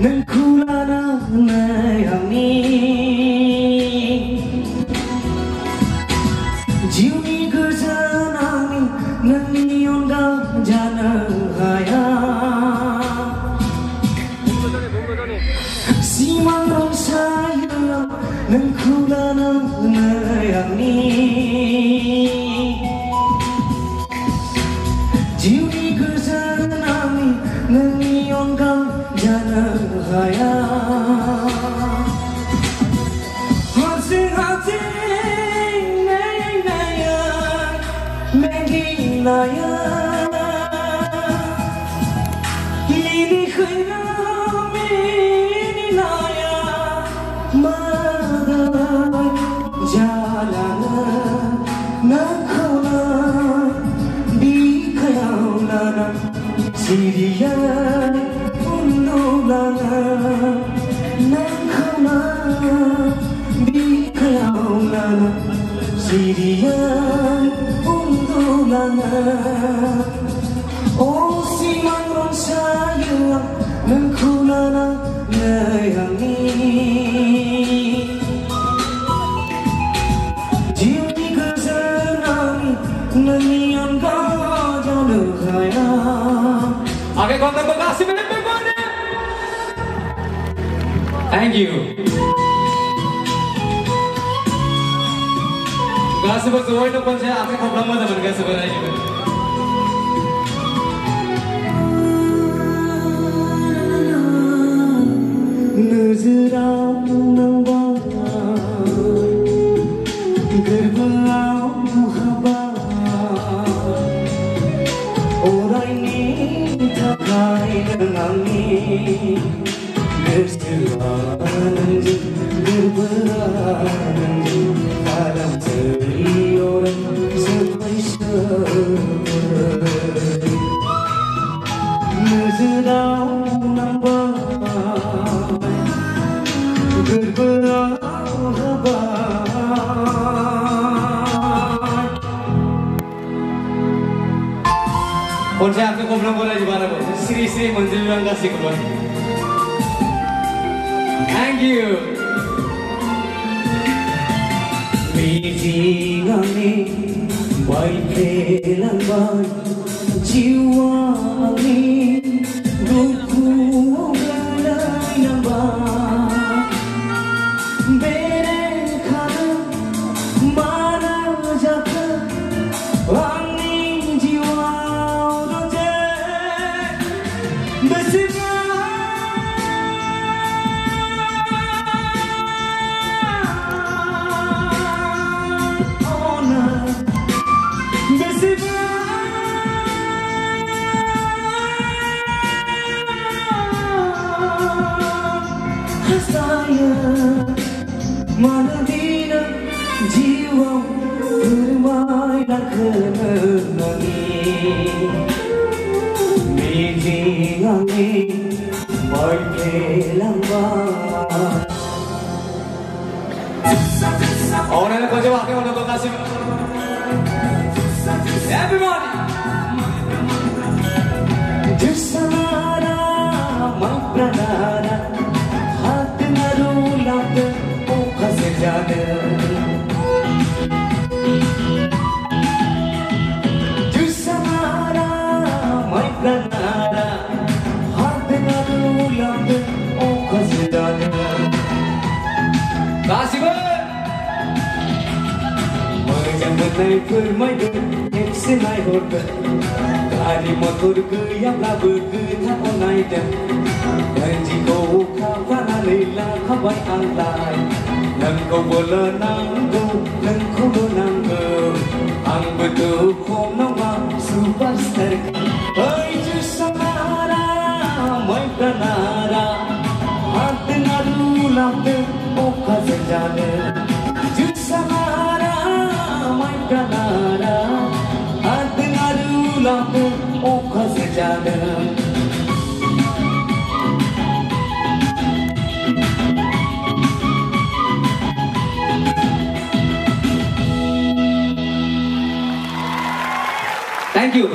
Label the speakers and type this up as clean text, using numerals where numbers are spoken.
Speaker 1: nengkulana nayami jiuni gerjanami nani onda jana haya simang rong saya nengkulana nayami jiuni gerjanami nani onda jana haya Naya, ini khayra meni naya, madai jalana nakhona dikhayaulana siriya unnulana nakhona dikhayaulana siriya oh simang rong saya nengkulana nayami jiuni gerjanami nanian gajah lehaya. Oke, konten bekasi bener-bener. Thank you. Kasih bersuai depan saya akan problem mana mereka sebenarnya. Nazarau nambai, gerbau haba, orang ini takai dengangi, bersuara gerbau alam seri orang spesial. Nazarau nambai, gerbau haba. और से आपको प्रॉब्लम बोला जी बारा बोल श्री श्री मंजिल रंगा सिकवा. Thank you. Mijingani baiklah bai jiwa ani duku galai namba bere khana mara jaka ani jiwa roje besiba saya manadina jiwa bermainlah kenangi mijingani baiklah bai. Orang yang kerja wakil untuk kasih everybody. Desana magpranana hat narulat o kasejana. Desana magpranana hat narulat o kasejana. Kasih Mengenai permainan yang senai hotel, dari motor ke yang labu ke tak onai dah. Dan jika kawan lela kawan alai, nangkau bola nangkau nangkau, ang betul kau nama superstar. Hai jusana, mai kanara, hati narulat oka sejana. Jusana. Kanara, hati narulat oka sejana. Thank you.